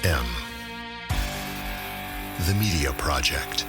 M. The Media Project.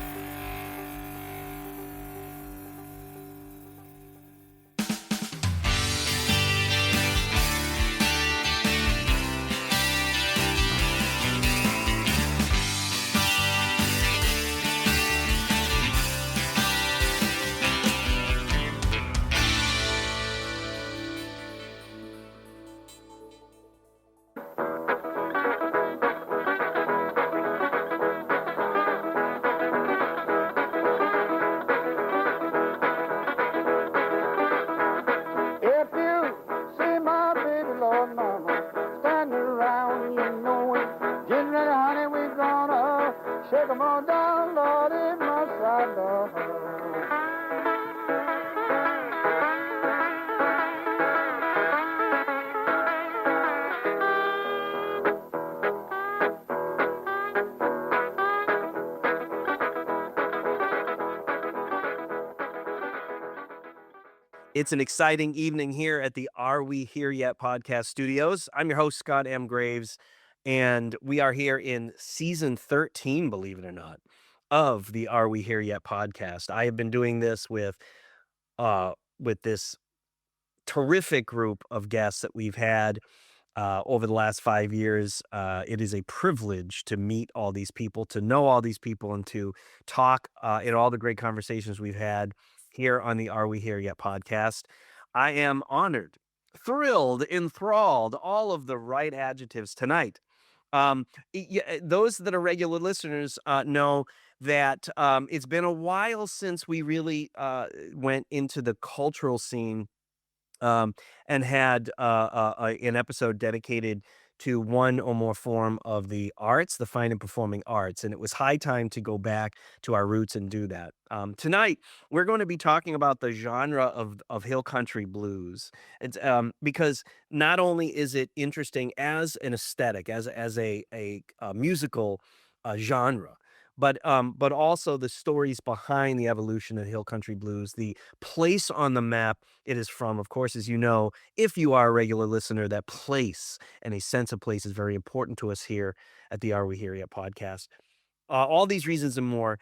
It's an exciting evening here at the Are We Here Yet podcast studios. I'm your host, Scott M. Graves, and we are here in season 13, believe it or not, of the Are We Here Yet podcast. I have been doing this with this terrific group of guests that we've had over the last 5 years. It is a privilege to meet all these people, to know all these people, and to talk in all the great conversations we've had here on the Are We Here Yet podcast. I am honored, thrilled, enthralled, all of the right adjectives tonight. Those that are regular listeners know that it's been a while since we really went into the cultural scene and had an episode dedicated to one or more form of the arts, the fine and performing arts. And it was high time to go back to our roots and do that. Tonight, we're going to be talking about the genre of hill country blues. It's because not only is it interesting as an aesthetic, as a musical genre, but also the stories behind the evolution of hill country blues, the place on the map it is from. Of course, as you know, if you are a regular listener, that place and a sense of place is very important to us here at the Are We Here Yet podcast. All these reasons and more,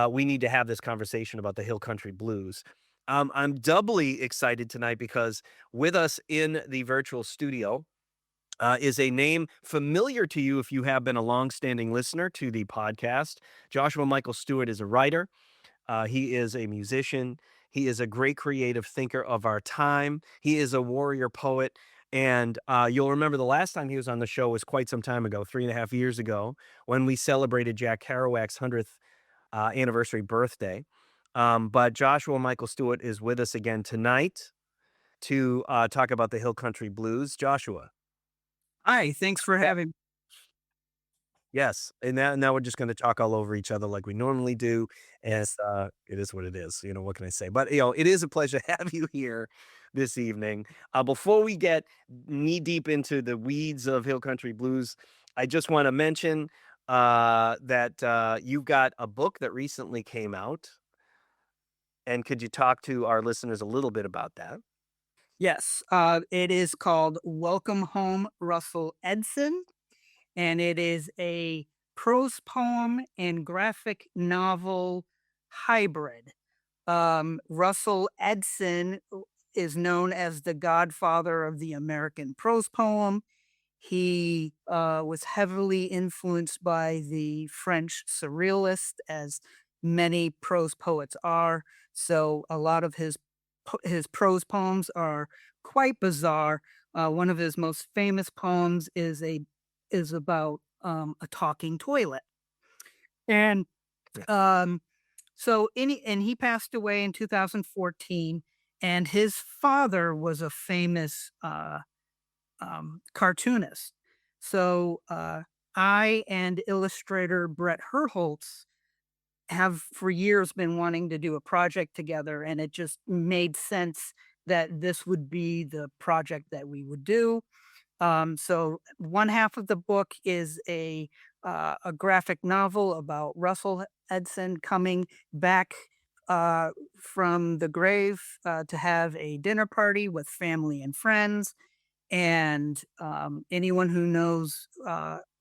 we need to have this conversation about the hill country blues. I'm doubly excited tonight because with us in the virtual studio is a name familiar to you if you have been a longstanding listener to the podcast. Joshua Michael Stewart is a writer. He is a musician. He is a great creative thinker of our time. He is a warrior poet. And you'll remember the last time he was on the show was quite some time ago, 3.5 years ago, when we celebrated Jack Kerouac's 100th anniversary birthday. But Joshua Michael Stewart is with us again tonight to talk about the hill country blues. Joshua. Hi, thanks for having me. Yes, and now we're just gonna talk all over each other like we normally do, and, it is what it is, what can I say? But, it is a pleasure to have you here this evening. Before we get knee-deep into the weeds of hill country blues, I just wanna mention, that, you've got a book that recently came out, and could you talk to our listeners a little bit about that? Yes, it is called Welcome Home, Russell Edson, and it is a prose poem and graphic novel hybrid. Russell Edson is known as the godfather of the American prose poem. He was heavily influenced by the French surrealists, as many prose poets are. So a lot of his prose poems are quite bizarre. One of his most famous poems is about a talking toilet, and um, and he passed away in 2014. And his father was a famous cartoonist. So I and illustrator Brett Herholtz have for years been wanting to do a project together, and it just made sense that this would be the project that we would do. So one half of the book is a graphic novel about Russell Edson coming back from the grave to have a dinner party with family and friends. And anyone who knows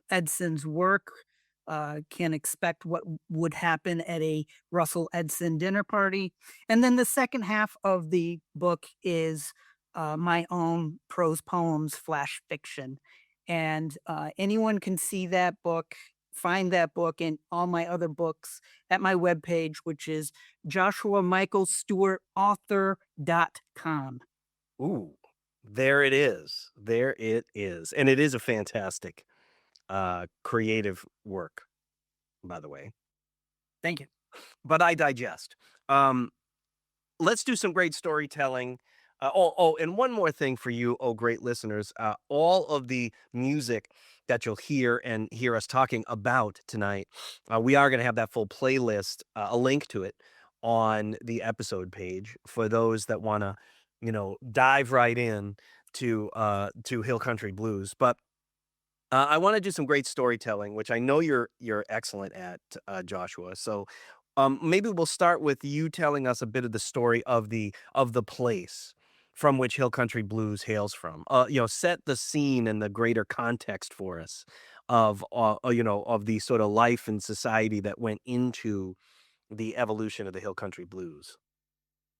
Edson's work, can expect what would happen at a Russell Edson dinner party. And then the second half of the book is my own prose poems, flash fiction. And anyone can see that book, find that book and all my other books at my webpage, which is Joshua Michael Stewart author.com. Ooh, there it is. There it is. And it is a fantastic, creative work, by the way. Thank you. But I digest. Um, let's do some great storytelling. And one more thing for you, oh, great listeners. All of the music that you'll hear and hear us talking about tonight, we are going to have that full playlist, a link to it on the episode page for those that want to, dive right in to Hill Country Blues. But I wanna do some great storytelling, which I know you're excellent at, Joshua. So, maybe we'll start with you telling us a bit of the story of the place from which Hill Country Blues hails from. Set the scene and the greater context for us of the sorta life and society that went into the evolution of the Hill Country Blues.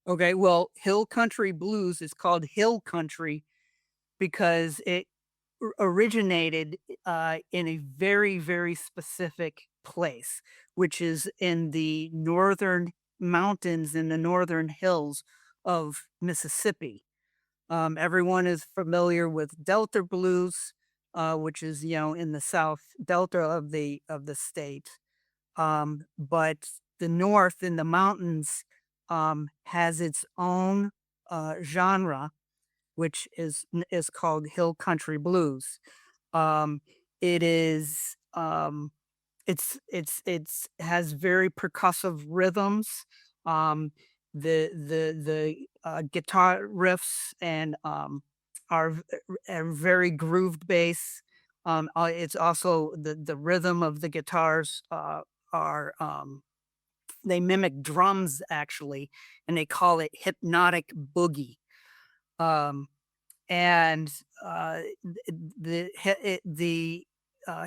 Okay, well, Hill Country Blues is called Hill Country because it originated in a very, very specific place, which is in the northern mountains in the northern hills of Mississippi. Everyone is familiar with Delta blues, which is in the South Delta of the state. But the North in the mountains has its own genre, which is called Hill Country Blues. Um, it is it's has very percussive rhythms. Um, the guitar riffs and are very grooved bass. It's also the rhythm of the guitars are they mimic drums actually, and they call it hypnotic boogie. Um, and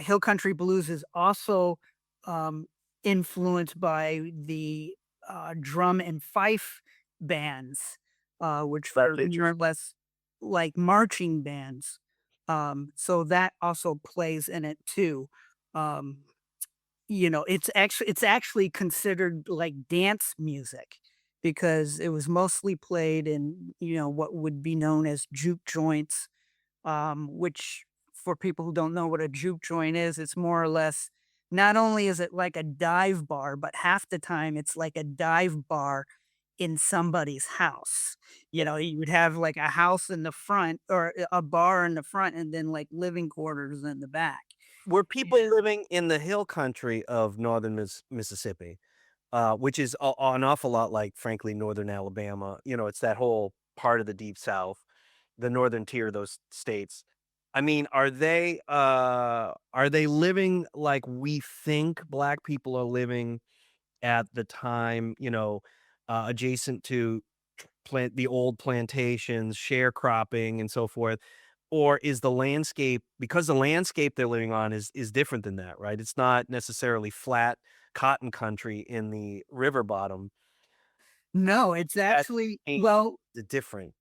Hill Country Blues is also um, influenced by the drum and fife bands, which That's are more or interesting. less like marching bands. So that also plays in it too. Um, it's actually considered like dance music because it was mostly played in, what would be known as juke joints, which for people who don't know what a juke joint is, it's more or less not only is it like a dive bar, but half the time it's like a dive bar in somebody's house. You would have like a house in the front or a bar in the front and then like living quarters in the back. Were people living in the hill country of northern Mississippi? Which is an awful lot like, frankly, northern Alabama. It's that whole part of the Deep South, the northern tier of those states. I mean, are they living like we think black people are living at the time, adjacent to the old plantations, sharecropping, and so forth? Or is the landscape because the landscape they're living on is different than that, right? It's not necessarily flat cotton country in the river bottom. No, it's That actually ain't well, the different.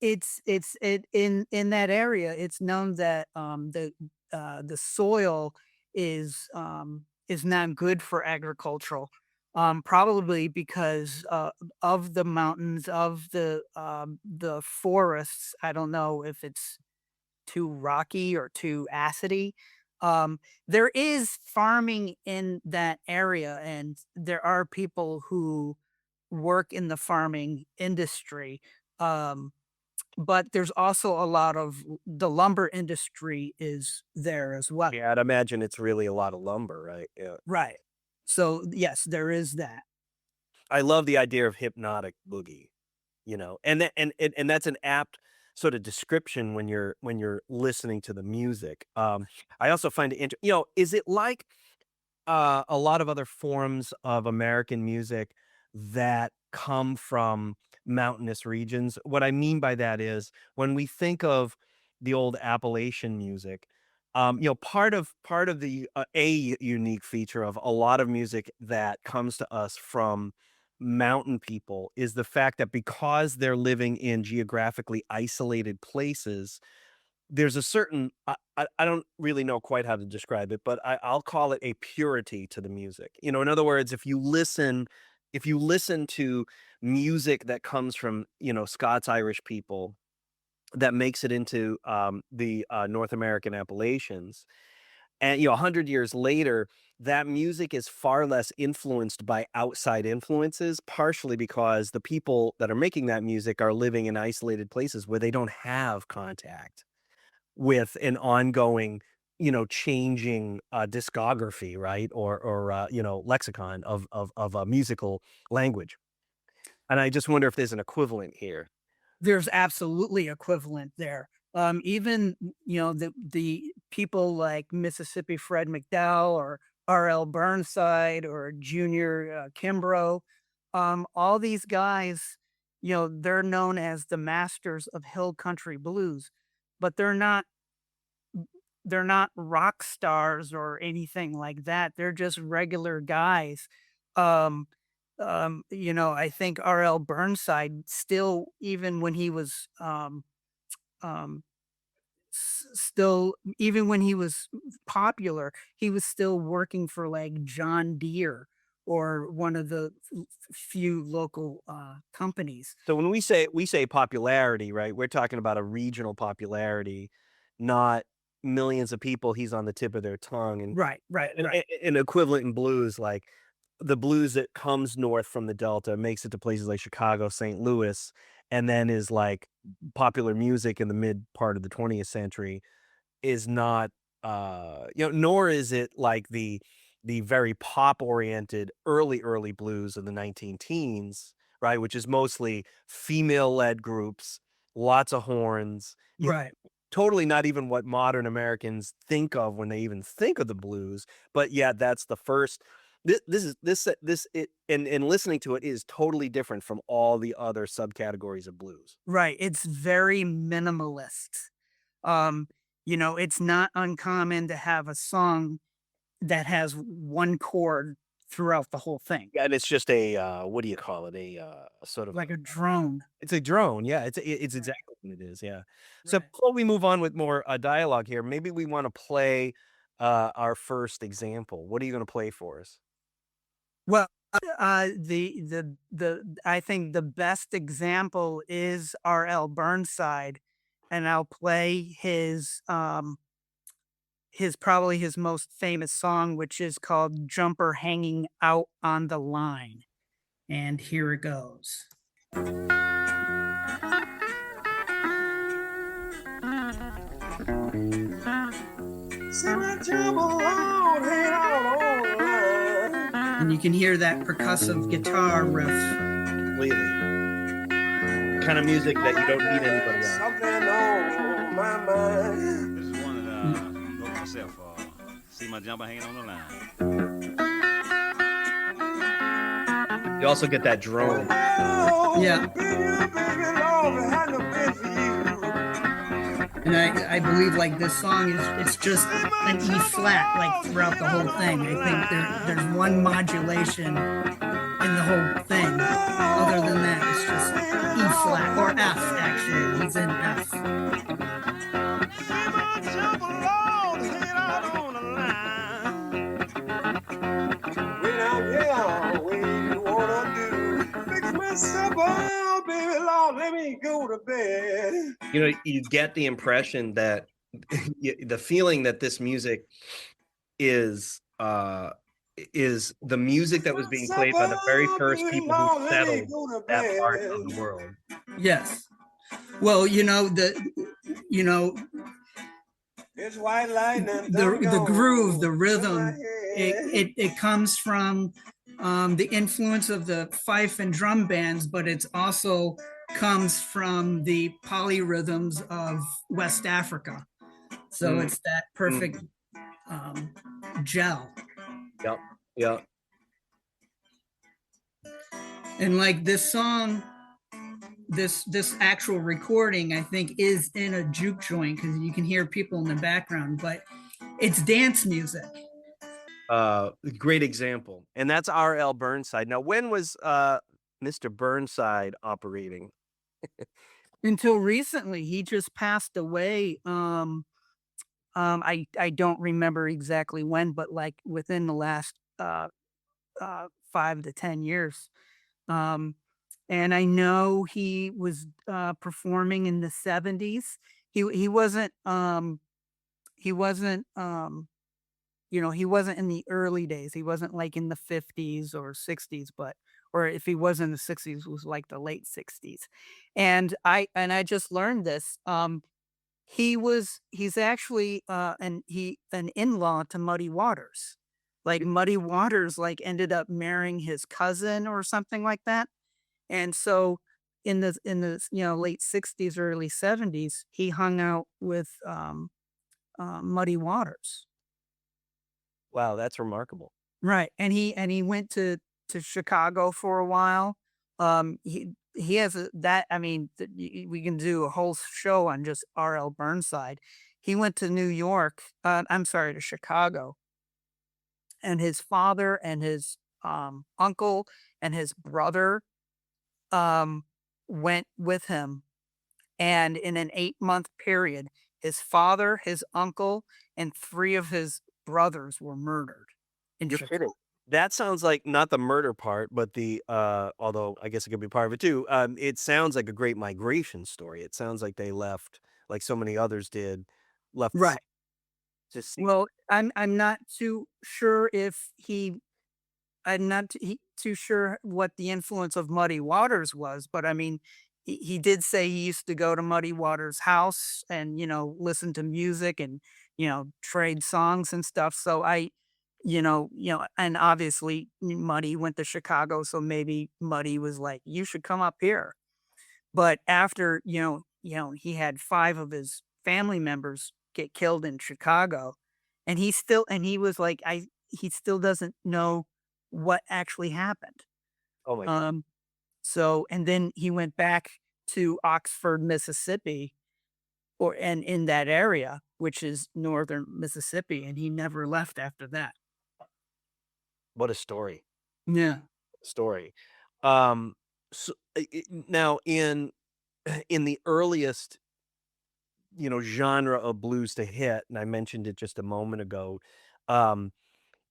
it in that area, it's known that, the soil is not good for agricultural, probably because, of the mountains, of the forests. I don't know if it's too rocky or too acidy. There is farming in that area, and there are people who work in the farming industry. Um, but there's also a lot of the lumber industry is there as well. Yeah, I'd imagine it's really a lot of lumber, right? Yeah. Right. So, yes, there is that. I love the idea of hypnotic boogie, and that and that's an apt sort of description when you're listening to the music. I also find it is it like a lot of other forms of American music that come from mountainous regions? What I mean by that is when we think of the old Appalachian music, Part of the a unique feature of a lot of music that comes to us from mountain people is the fact that because they're living in geographically isolated places, there's a certain I don't really know quite how to describe it, but I'll call it a purity to the music. In other words, if you listen to music that comes from, Scots Irish people that makes it into, the, North American Appalachians, and, 100 years later, that music is far less influenced by outside influences, partially because the people that are making that music are living in isolated places where they don't have contact with an ongoing, changing, discography, right? Or lexicon of a musical language. And I just wonder if there's an equivalent here. There's absolutely equivalent there. Even, the people like Mississippi Fred McDowell or R.L. Burnside or Junior Kimbrough, all these guys, they're known as the masters of hill country blues, but they're not rock stars or anything like that. They're just regular guys. Um, I think R.L. Burnside still, even when he was, um, still, even when he was popular, he was still working for like John Deere or one of the few local companies. So when we say popularity, right, we're talking about a regional popularity, not millions of people he's on the tip of their tongue, and Right, right, an right, a an equivalent in blues, like, the blues that comes north from the Delta makes it to places like Chicago, St. Louis, and then is, like, popular music in the mid part of the 20th century is not, nor is it like the very pop-oriented early blues of the 19 teens, right, which is mostly female-led groups, lots of horns, right. totally not even what modern Americans think of when they even think of the blues, but yet that's the first this is this it and listening to it is totally different from all the other subcategories of blues. Right, it's very minimalist. Um, it's not uncommon to have a song that has one chord throughout the whole thing, Yeah, and it's just a, what do you call it? Sort of like a drone. it's a drone, yeah, it's Right, exactly what it is, yeah. So right. before we move on with more, dialogue here, maybe we wanna play, our first example. What are you gonna play for us? Well, the I think the best example is R.L. Burnside, and I'll play his probably his most famous song, which is called "Jumper Hanging Out on the Line," and here it goes. And you can hear that percussive guitar riff. Completely. Kind of music that you don't need anybody on. This is one that wrote myself. See my jumper hanging on the line. You also get that drone. Yeah. And I believe like this song it's just an E flat like throughout the whole thing. I think there's one modulation in the whole thing. Other than that, it's just E flat or F actually. He's in F. Let me go to bed. You get the impression that the feeling that this music is, is the music that was being played by the very first people who settled that part of the world. Yes. Well, you know It's white lightning. the groove, the rhythm, it comes from the influence of the fife and drum bands, but it's also comes from the polyrhythms of West Africa. So it's that perfect gel. Yep. Yep. And like this song, this actual recording, I think, is in a juke joint because you can hear people in the background. But It's dance music. Great example. And that's R.L. Burnside. Now, when was Mr. Burnside operating? Until recently, he just passed away. I don't remember exactly when, but like within the last 5 to 10 years. Um, and I know he was performing in the 70s. He wasn't he wasn't he wasn't in the early days. He wasn't like in the 50s or 60s, but or if he was in the 60s, it was like the late 60s. And I just learned this. He's actually an in-law to Muddy Waters. Like Muddy Waters like ended up marrying his cousin or something like that. And so in the late 60s, early 70s, he hung out with Muddy Waters. Wow, that's remarkable. Right. And he went to Chicago for a while. He has that I mean we can do a whole show on just R.L. Burnside. He went to New York, I'm sorry, to Chicago, and his father and his uncle and his brother um went with him, and in an 8-month period his father, his uncle, and 3 of his brothers were murdered in You're Chicago. kidding. That sounds like not the murder part, but the although I guess it could be part of it too. It sounds like a great migration story. It sounds like they left, like so many others did, left Right. to see. Well, I'm not too sure if he I'm not too sure what the influence of Muddy Waters was, but I mean, he did say he used to go to Muddy Waters' house and, listen to music and, trade songs and stuff. So and obviously Muddy went to Chicago, so maybe Muddy was like, you should come up here. But after, he had 5 of his family members get killed in Chicago, and he was like, he still doesn't know what actually happened. Oh my. Um, so and then he went back to Oxford, Mississippi, and in that area, which is northern Mississippi, and he never left after that. What a story. Yeah. Story. Um, so, now in the earliest, genre of blues to hit, and I mentioned it just a moment ago, um,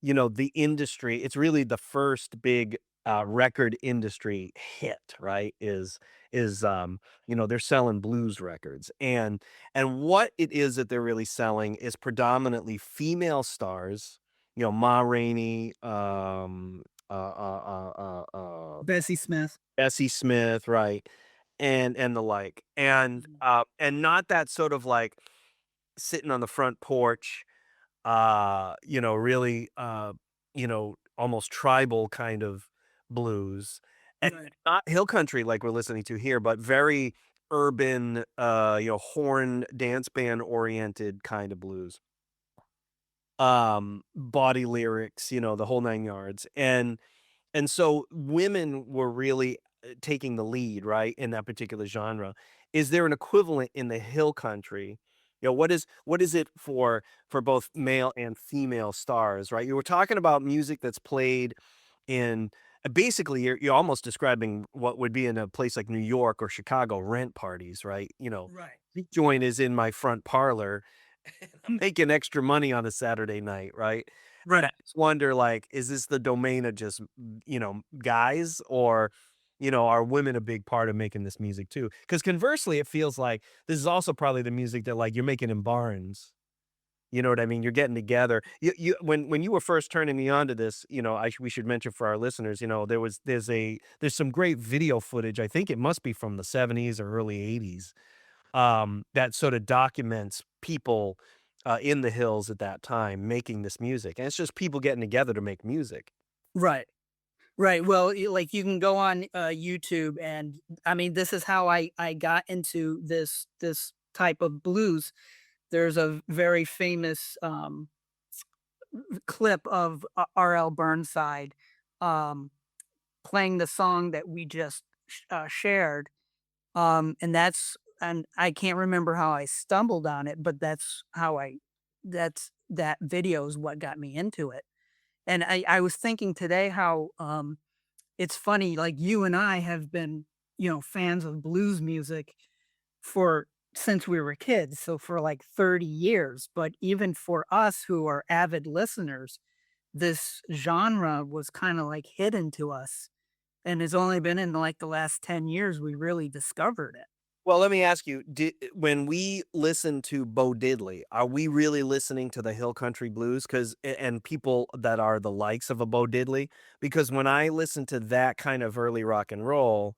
the industry, it's really the first big record industry hit, right? They're selling blues records. And what it is that they're really selling is predominantly female stars, Ma Rainey, Bessie Smith. Bessie Smith, right? And the like. And not that sort of like sitting on the front porch, really, almost tribal kind of blues. And Right. not hill country like we're listening to here, but very urban, horn dance band oriented kind of blues. Body lyrics, the whole 9 yards. And so women were really taking the lead, right, in that particular genre. Is there an equivalent in the hill country? What is it for both male and female stars, right? You were talking about music that's played in basically you're almost describing what would be in a place like New York or Chicago rent parties, right? Right. The joint is in my front parlor. I'm making extra money on a Saturday night, right? Right. I just wonder, like, is this the domain of just, guys or, are women a big part of making this music too? Because conversely, it feels like this is also probably the music that like you're making in barns. You know what I mean? You're getting together. When you were first turning me on to this, we should mention for our listeners, there's some great video footage. I think it must be from the 70s or early 80s, that sort of documents people in the hills at that time making this music. And it's just people getting together to make music. Right. Right. Well, like you can go on YouTube, and I mean, this is how I got into this type of blues. There's a very famous clip of R.L. Burnside um, playing the song that we just shared, and I can't remember how I stumbled on it, but that's how I that video is what got me into it. And I was thinking today how it's funny, like you and I have been, fans of blues music for since we were kids, so for like 30 years. But even for us who are avid listeners, this genre was kind of like hidden to us. And it's only been in like the last 10 years we really discovered it. Well, let me ask you, when we listen to Bo Diddley, are we really listening to the hill country blues? And people that are the likes of a Bo Diddley? Because when I listen to that kind of early rock and roll,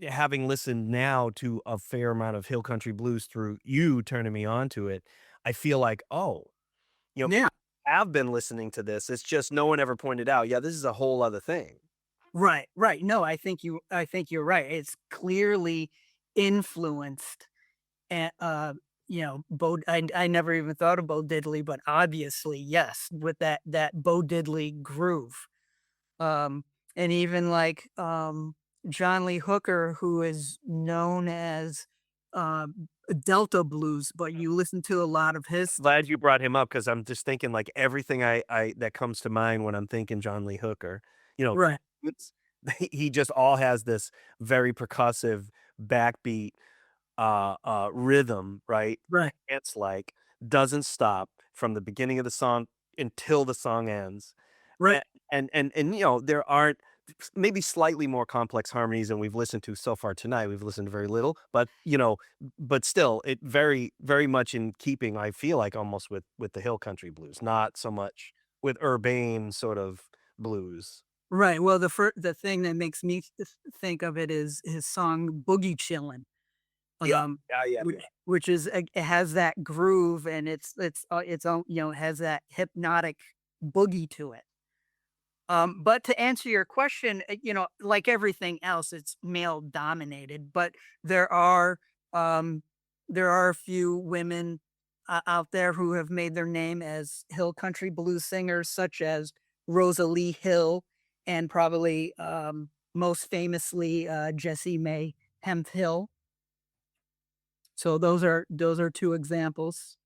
having listened now to a fair amount of hill country blues through you turning me on to it, I feel like, oh, Yeah. I've been listening to this. It's just no one ever pointed out, yeah, this is a whole other thing. Right, right. No, I think you're right. It's clearly influenced and I never even thought of Bo Diddley, but obviously, yes, with that Bo Diddley groove. Um and even like John Lee Hooker, who is known as Delta blues, but you listen to a lot of his stuff. Glad you brought him up because I'm just thinking like everything I that comes to mind when I'm thinking John Lee Hooker. You know, Right, it's, he just all has this very percussive backbeat rhythm, right? right, It's like doesn't stop from the beginning of the song until the song ends. right. A- and there aren't maybe slightly more complex harmonies than we've listened to so far tonight. We've listened to very little, but still it very very much in keeping, I feel like, almost with the hill country blues, not so much with urbane sort of blues. Right. Well, the thing that makes me think of it is his song "Boogie Chillin'," Yeah. um, Yeah. which is it has that groove and it's own it has that hypnotic boogie to it. But to answer your question, like everything else, it's male dominated. But there are um, there are a few women out there who have made their name as hill country blues singers, such as Rosalie Hill, and probably most famously Jessie Mae Hemphill. So those are two examples.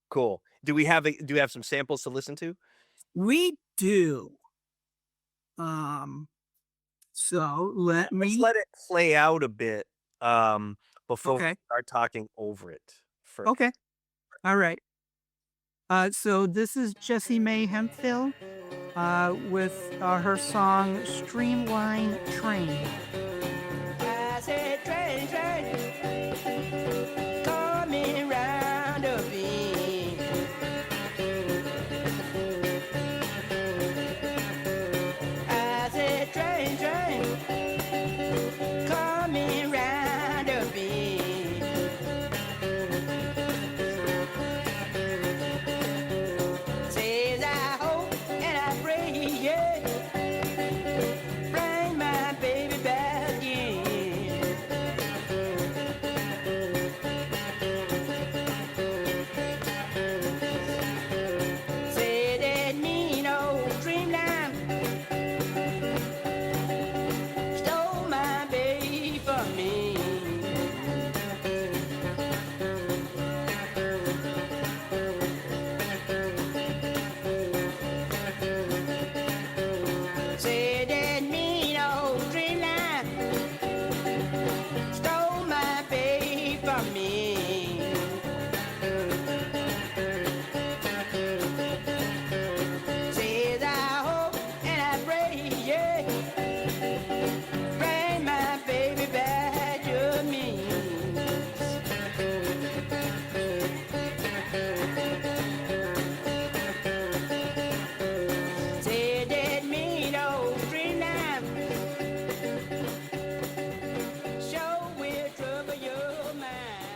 Cool. Do we have some samples to listen to? We do. So let Let's me. let it play out a bit before we Okay. start talking over it first. Okay. All right. So this is Jessie Mae Hemphill with her song Streamline Train. I said, train, coming round a bend. I said, train, coming round a bend. Says I hope and I pray, yeah, bring my baby back in. Say that mean old dreamland stole my baby from me. Say that mean old dreamland stole my baby from me. Says I hope and I pray, yeah, bring my baby back to me. Say that mean old dreamland sure will trouble your mind.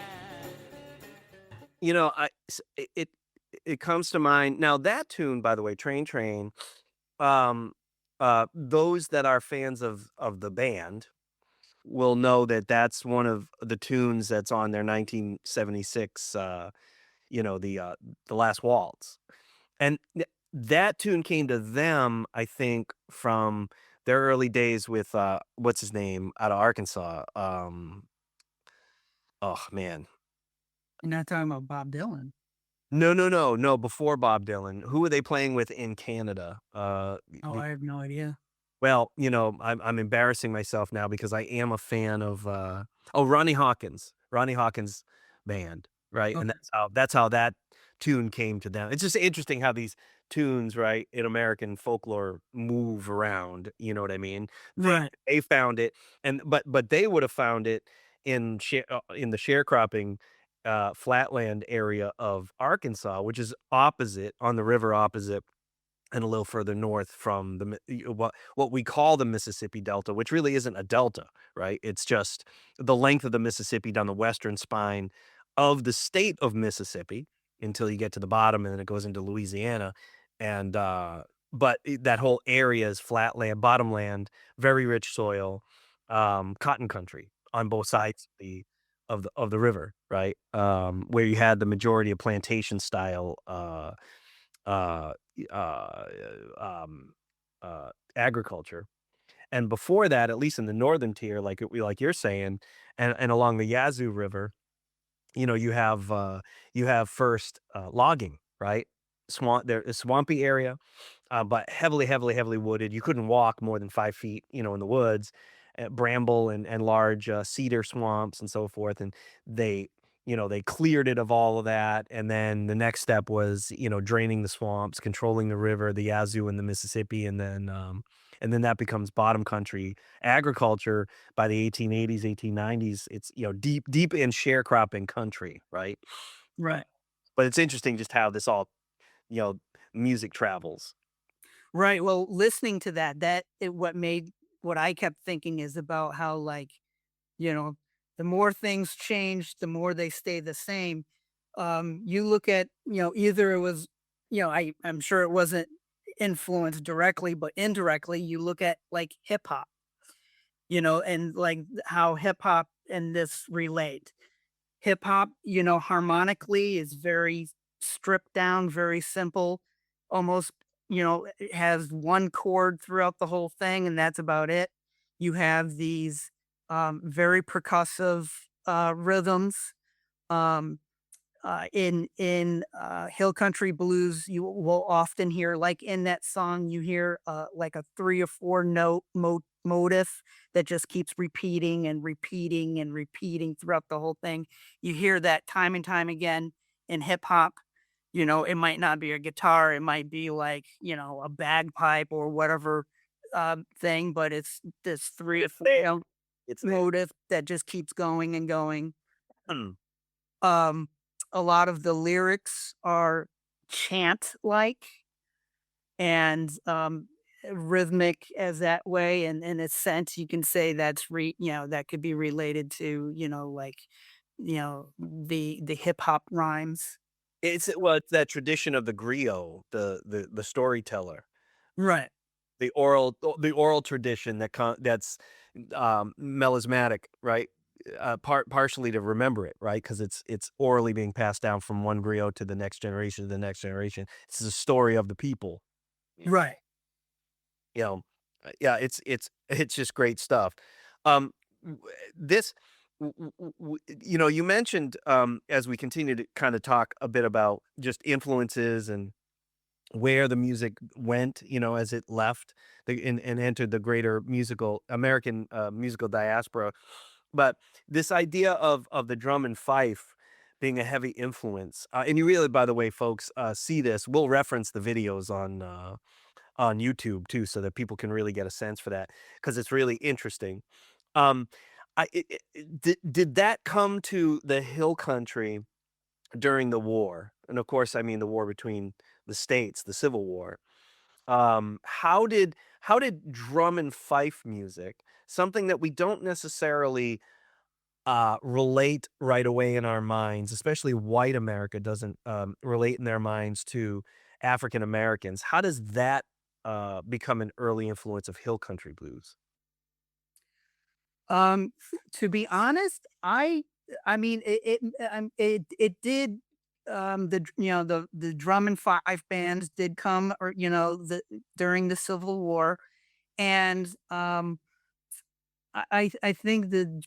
It comes to mind now. That tune, by the way, Train Train. Those that are fans of the band will know that that's one of the tunes that's on their 1976. The Last Waltz, and that tune came to them, I think, from their early days with what's his name out of Arkansas. Oh man, You're not talking about Bob Dylan. No. Before Bob Dylan, who were they playing with in Canada? Oh, I have no idea. Well, I'm embarrassing myself now because I am a fan of Ronnie Hawkins band, right? And Okay. that's how that tune came to them. It's just interesting how these tunes, right, in American folklore move around, you know what I mean? Right. They found it, and but they would have found it in the sharecropping flatland area of Arkansas, which is opposite on the river opposite and a little further north from what we call the Mississippi Delta, which really isn't a delta, right? It's just the length of the Mississippi down the western spine of the state of Mississippi until you get to the bottom, and then it goes into Louisiana. And that whole area is flatland, bottomland, very rich soil, cotton country on both sides of the river, right? Where you had the majority of plantation style uh, uh, um, agriculture. And before that, at least in the northern tier, like you're saying, and along the Yazoo River, you have first logging, right? There is swampy area, but heavily, heavily, heavily wooded. You couldn't walk more than 5 feet, in the woods, bramble and large cedar swamps and so forth. And they cleared it of all of that. And then the next step was, draining the swamps, controlling the river, the Yazoo and the Mississippi, and then that becomes bottom country agriculture by the 1880s, 1890s. It's deep, deep in sharecropping country, right? Right. But it's interesting just how this all you know music travels. Right. Well, listening to what I kept thinking is about how, like, you know, the more things change, the more they stay the same. You look at, either it was, I'm sure it wasn't influenced directly, but indirectly, you look at like hip hop, and like how hip hop and this relate. Hip hop, harmonically is very stripped down, very simple, almost, it has one chord throughout the whole thing, and that's about it. You have these very percussive rhythms. Um, in hill country blues, you will often hear, like in that song, you hear like a 3 or 4 note motif that just keeps repeating and repeating and repeating throughout the whole thing. You hear that time and time again in hip hop. It might not be a guitar, it might be like, a bagpipe or whatever thing, but it's this three or It's four there. note It's there. motif that just keeps going and going. Mm. Um, a lot of the lyrics are chant-like and, rhythmic as that way, and in a sense, you can say that could be related to, like, the hip hop rhymes. It's that tradition of the griot, the storyteller, Right. the oral tradition that's melismatic, right? Partially to remember it, right? Because it's orally being passed down from one griot to the next generation to the next generation. It's the story of the people. Yeah. Right. You know, yeah, it's just great stuff. Um, this, you mentioned as we continue to kind of talk a bit about just influences and where the music went, as it left and entered the greater American musical diaspora. But this idea of the drum and fife being a heavy influence, and you really, by the way, folks, see this. We'll reference the videos on YouTube too, so that people can really get a sense for that because it's really interesting. Um, did that come to the hill country during the war? And of course, I mean the war between the states, the Civil War. How did drum and fife music, something that we don't necessarily relate right away in our minds, especially white America doesn't relate in their minds to African Americans. How does that become an early influence of hill country blues? To be honest, I mean, it did, the drum and fife bands did come, or, during the Civil War. And, I think the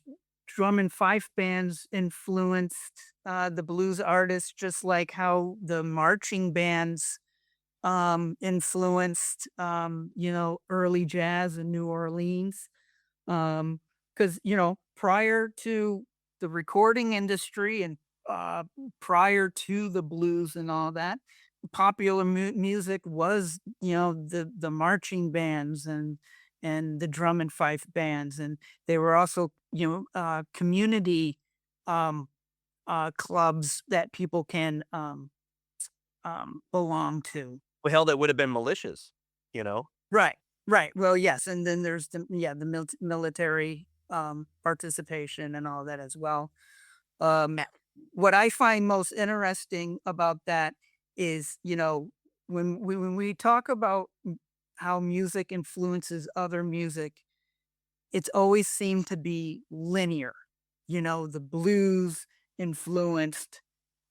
drum and fife bands influenced the blues artists, just like how the marching bands influenced early jazz in New Orleans. Because prior to the recording industry and uh, prior to the blues and all that, popular music was the marching bands and the drum and fife bands, and they were also community um, clubs that people can belong to. Well, hell, that would have been malicious, you know? Right, right. Well, yes, and then there's the military participation and all that as well. Um, what I find most interesting about that is, when we talk about how music influences other music, it's always seemed to be linear. The blues influenced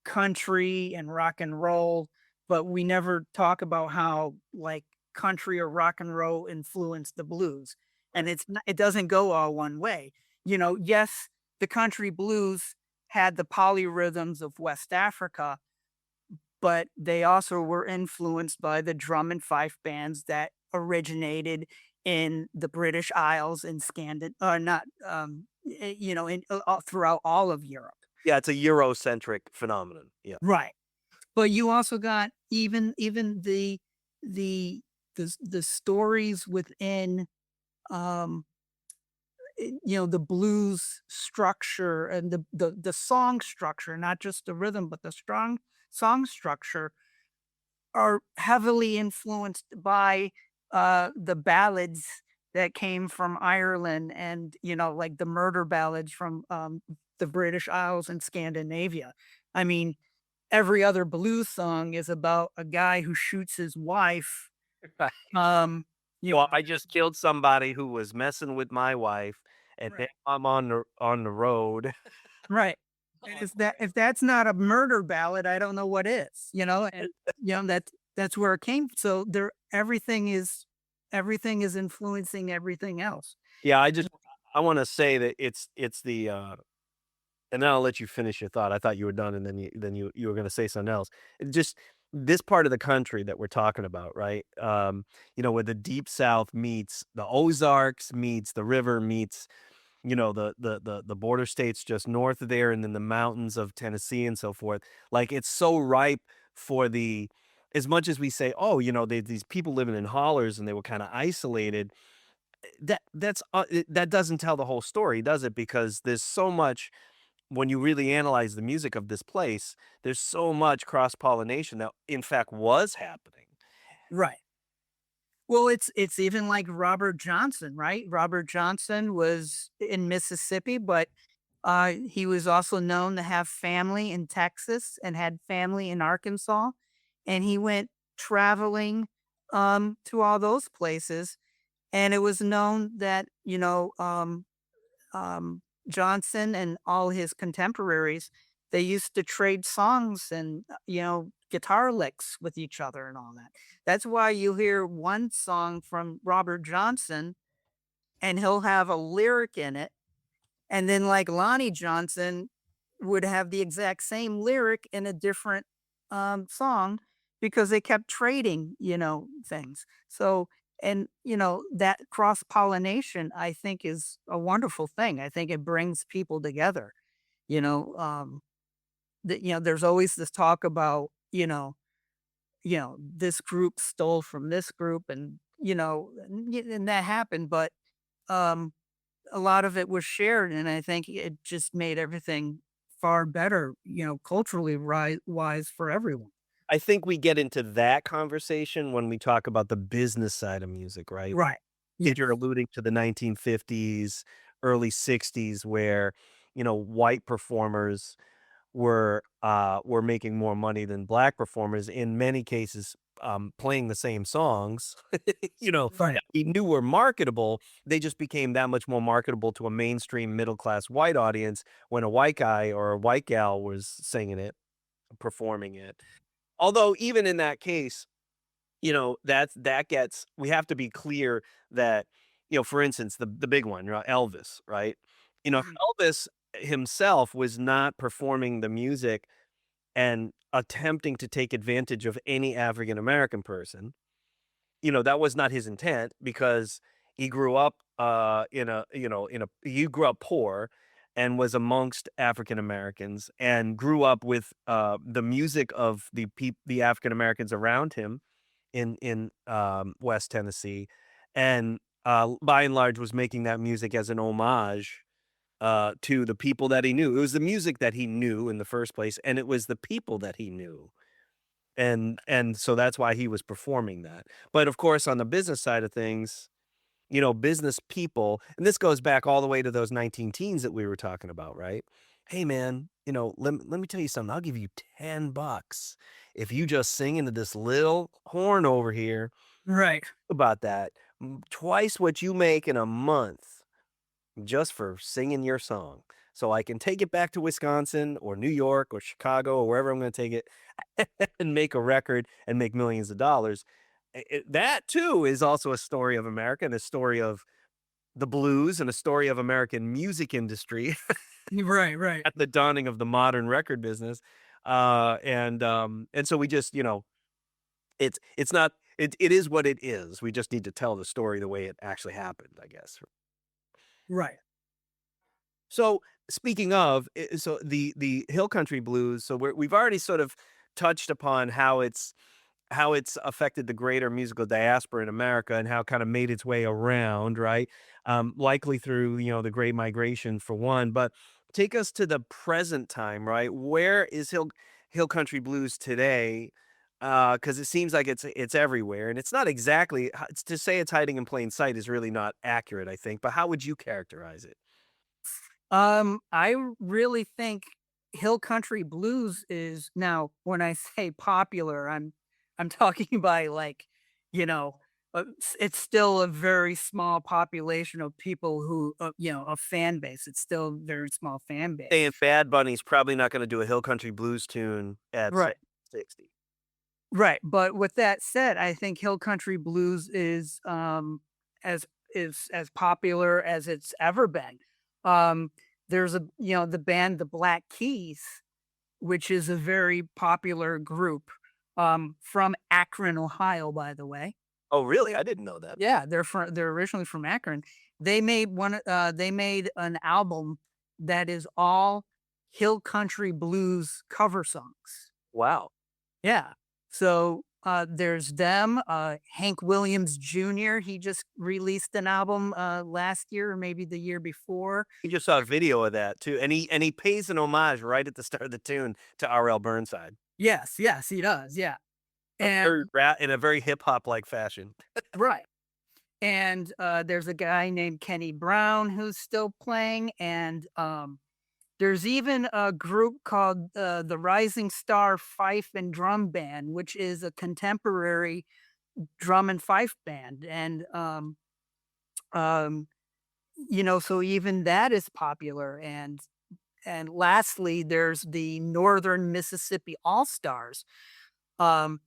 country and rock and roll, but we never talk about how like country or rock and roll influenced the blues. And it doesn't go all one way. Yes, the country blues had the polyrhythms of West Africa, but they also were influenced by the drum and fife bands that originated in the British Isles and not, throughout all of Europe. Yeah, it's a Eurocentric phenomenon. Yeah. Right. But you also got even the stories within um the blues structure and the song structure, not just the rhythm, but the strong song structure are heavily influenced by the ballads that came from Ireland and like the murder ballads from the British Isles and Scandinavia. I mean, every other blues song is about a guy who shoots his wife. Right. You Well, I just killed somebody who was messing with my wife, and Right. now I'm on the road. Right. And if that's not a murder ballad, I don't know what is. And that's where it came. So everything is influencing everything else. Yeah, I want to say that it's the and then I'll let you finish your thought. I thought you were done, and then you were going to say something else. Just this part of the country that we're talking about, right? Where the deep South meets the Ozarks, meets the river, meets the border states just north of there, and then the mountains of Tennessee and so forth. Like, it's so ripe for as much as we say, oh, these people living in hollers and they were kind of isolated. That doesn't tell the whole story, does it? Because there's so much. When you really analyze the music of this place, there's so much cross-pollination that in fact was happening. Right. Well, it's even like Robert Johnson, right? Robert Johnson was in Mississippi, but he was also known to have family in Texas and had family in Arkansas, and he went traveling to all those places, and it was known that Johnson and all his contemporaries, they used to trade songs and guitar licks with each other and all that. That's why you hear one song from Robert Johnson and he'll have a lyric in it, and then like Lonnie Johnson would have the exact same lyric in a different song because they kept trading things. So, and that cross pollination, I think, is a wonderful thing. I think it brings people together. you know um there's always this talk about this group stole from this group, and and that happened, but um a lot of it was shared, and I think it just made everything far better, culturally wise for everyone. I think we get into that conversation when we talk about the business side of music, right? Right. If you're alluding to the 1950s, early 60s, where, white performers were making more money than black performers, in many cases, playing the same songs, Right. that we knew were marketable. They just became that much more marketable to a mainstream middle class white audience when a white guy or a white gal was singing it, performing it. Although even in that case, we have to be clear that, for instance, the big one, Elvis, right? You know, Elvis himself was not performing the music and attempting to take advantage of any African American person. You know, that was not his intent because he grew up he grew up poor and was amongst African Americans and grew up with the music of the African Americans around him in West Tennessee, and by and large was making that music as an homage to the people that he knew. It was the music that he knew in the first place, and it was the people that he knew. And so that's why he was performing that. But of course, on the business side of things, you know, business people, and this goes back all the way to those 19 teens that we were talking about, right? Hey man, you know, let me tell you something. I'll give you $10 if you just sing into this little horn over here Right. about that. Twice what you make in a month just for singing your song. So I can take it back to Wisconsin or New York or Chicago or wherever I'm going to take it and make a record and make millions of dollars. That too is also a story of America and a story of the blues and a story of American music industry Right. at the dawning of the modern record business. And so we just, you know, it's not, it is what it is. We just need to tell the story the way it actually happened, I guess. Right. So speaking of, so the hill country blues, so we've already sort of touched upon how it's affected the greater musical diaspora in America and how it kind of made its way around, right? Likely through, you know, the Great Migration for one, but take us to the present time, right? Where is hill country blues today? Because it seems like it's everywhere, and it's not exactly to say it's hiding in plain sight is really not accurate, I think. But how would you characterize it? I really think hill country blues is now, when I say popular, I'm talking by like, you know, it's still a very small population of people who, you know, a fan base. It's still a very small fan base. Saying Bad Bunny's probably not going to do a hill country blues tune at Right. 60. Right. But with that said, I think hill country blues is as as popular as it's ever been. There's the band the Black Keys, which is a very popular group from Akron, Ohio, by the way. Oh, really? I didn't know that. Yeah, they're originally from Akron. They made an album that is all hill country blues cover songs. Wow. Yeah. So there's them. Hank Williams Jr. He just released an album last year or maybe the year before. You just saw a video of that too, and he pays an homage right at the start of the tune to R.L. Burnside. Yes, he does. Yeah, and In a very hip hop like fashion. right. And there's a guy named Kenny Brown who's still playing, and there's even a group called the Rising Star Fife and Drum Band, which is a contemporary drum and fife band. And, so even that is popular. And lastly, there's the Northern Mississippi All-Stars. And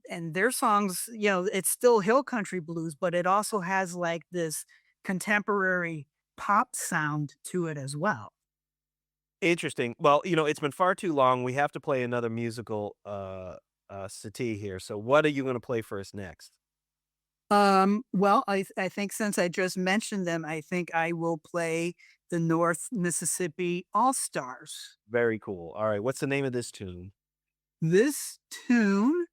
their songs, it's still hill country blues, but it also has like this contemporary pop sound to it as well. Interesting. Well, it's been far too long. We have to play another musical settee here. So what are you going to play for us next? Well, I think since I just mentioned them, I think I will play the North Mississippi All-Stars. Very cool. All right. What's the name of this tune? This tune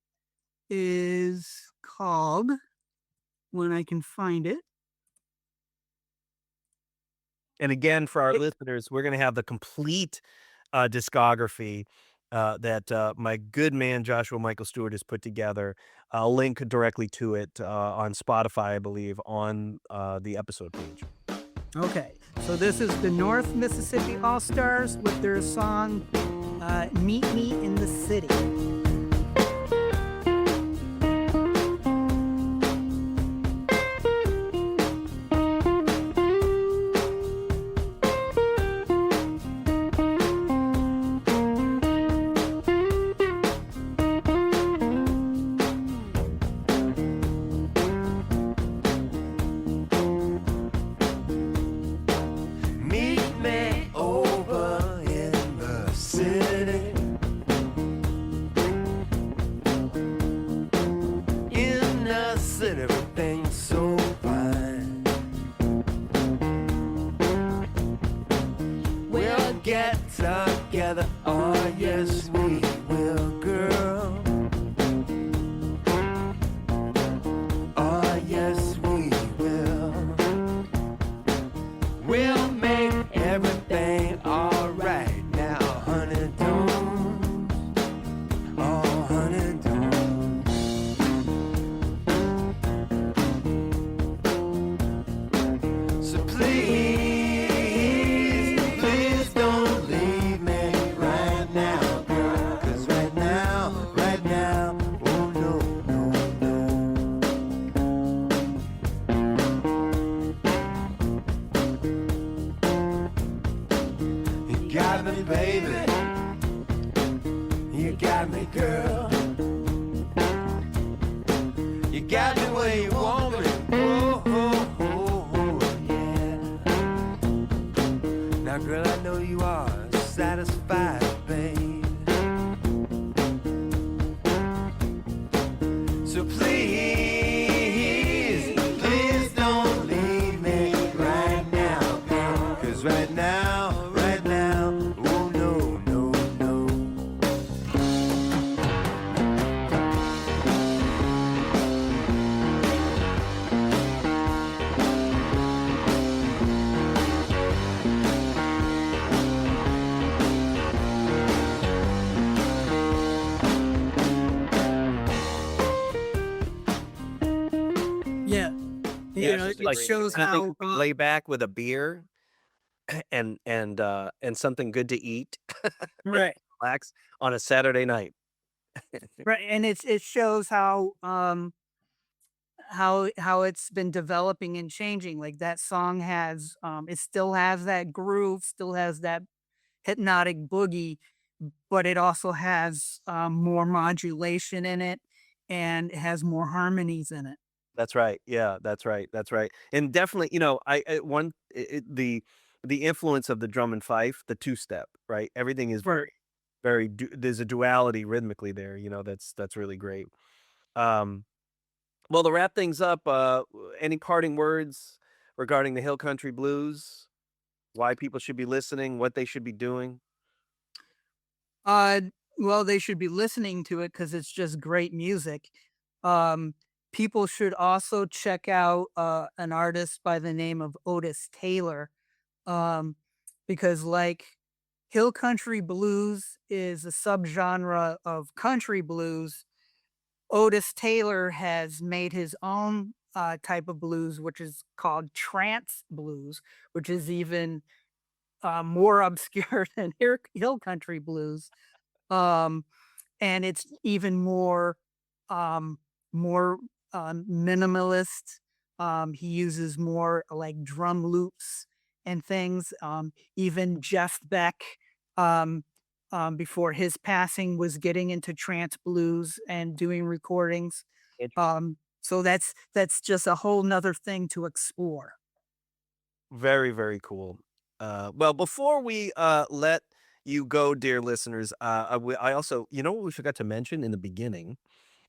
is called, when I can find it. And again, for our listeners, we're going to have the complete discography that my good man Joshua Michael Stewart has put together. I'll link directly to it on Spotify, I believe, on the episode page. Okay, so this is the North Mississippi All-Stars with their song, Meet Me in the City. and everything's so fine. We'll get together, oh yes we will, girl. Oh yes we will. We'll make everything alright now, honey, don't. Oh, honey, don't. So please, please don't leave me right now, girl. 'Cause right now, oh no, no, no. You got me, baby. You got me, girl. You got me where you want me. Oh, oh, oh, oh, yeah. Now, girl, I know you are satisfied, babe. So please, please don't leave me right now, girl. 'Cause right now, oh no, no, no. Yeah. Yeah, You know, it's it like shows kinda how lay back with a beer and something good to eat, right. relax on a Saturday night. Right, and it shows how it's been developing and changing. Like that song has it still has that groove, still has that hypnotic boogie, but it also has more modulation in it and it has more harmonies in it. That's right. Yeah, that's right. That's right. And definitely, you know, the influence of the drum and fife, the two step, right? Everything is Right. there's a duality rhythmically there, you know, that's really great. Um, well, to wrap things up, any parting words regarding the Hill Country Blues? Why people should be listening, what they should be doing? Uh, well, they should be listening to it because it's just great music. Um, People should also check out an artist by the name of Otis Taylor, um, because like hill country blues is a subgenre of country blues. Otis Taylor has made his own type of blues, which is called trance blues, which is even more obscure than hill country blues. Um, and it's even um, more minimalist. He uses more like drum loops and things. Even Jeff Beck, um, before his passing, was getting into trance blues and doing recordings. So that's just a whole nother thing to explore. Very, very cool. Well, before we let you go, dear listeners, I also, you know what we forgot to mention in the beginning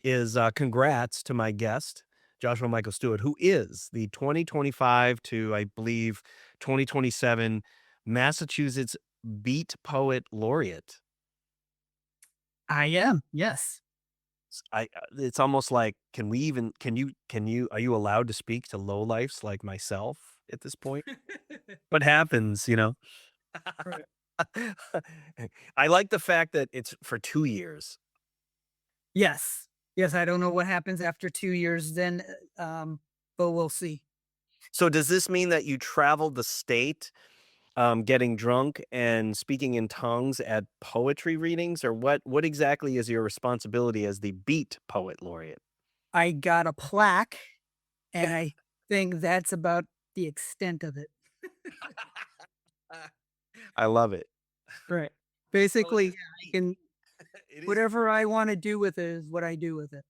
is congrats to my guest, Joshua Michael Stewart, who is the 2025 to, I believe, 2027 Massachusetts Beat Poet Laureate. I am, yes. It's almost like, can you, are you allowed to speak to lowlifes like myself at this point? What happens, you know? Right. I like the fact that it's for 2 years. Yes. Yes, I don't know what happens after 2 years then, but we'll see. So does this mean that you traveled the state, getting drunk and speaking in tongues at poetry readings, or what exactly is your responsibility as the Beat Poet Laureate? I got a plaque, and I think that's about the extent of it. I love it. Right. Basically, I can It is. whatever I wanna do with it is what I do with it.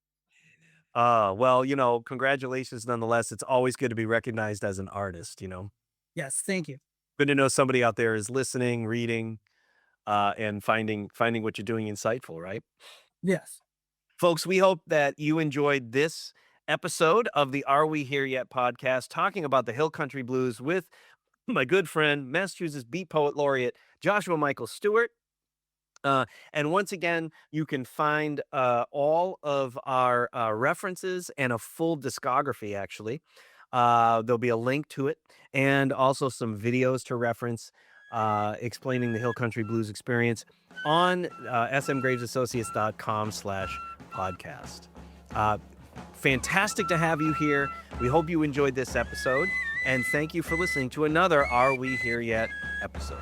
Well, you know, congratulations nonetheless. It's always good to be recognized as an artist, you know? Yes, thank you. Good to know somebody out there is listening, reading, and finding what you're doing insightful, right? Yes. Folks, we hope that you enjoyed this episode of the Are We Here Yet podcast, talking about the Hill Country Blues with my good friend, Massachusetts Beat Poet Laureate, Joshua Michael Stewart. And once again, you can find all of our references and a full discography, actually. There'll be a link to it and also some videos to reference explaining the Hill Country Blues experience on smgravesassociates.com/podcast. Fantastic to have you here. We hope you enjoyed this episode, and thank you for listening to another Are We Here Yet episode.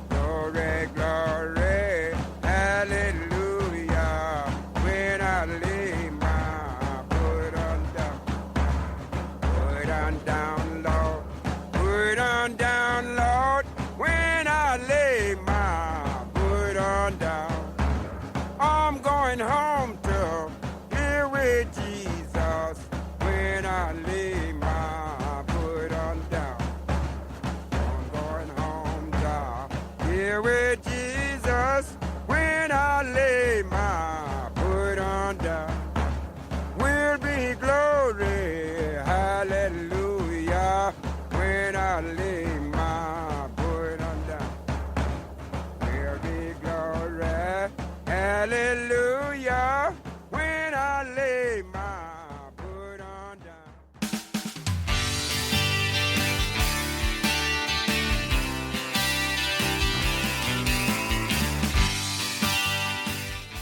Glory, glory, hallelujah. When I lay my burden down, Lord. Burden down, Lord. When I lay my burden down, I'm going home to be with Jesus. When I lay my burden down, I'm going home to be with Jesus. When I lay my burden down, will be glory, hallelujah. When I lay my burden down, will be glory, hallelujah. When I lay my burden down.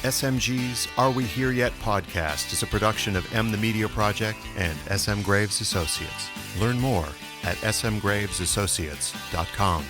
SMG's Are We Here Yet podcast is a production of M the Media Project and SM Graves Associates. Learn more at smgravesassociates.com.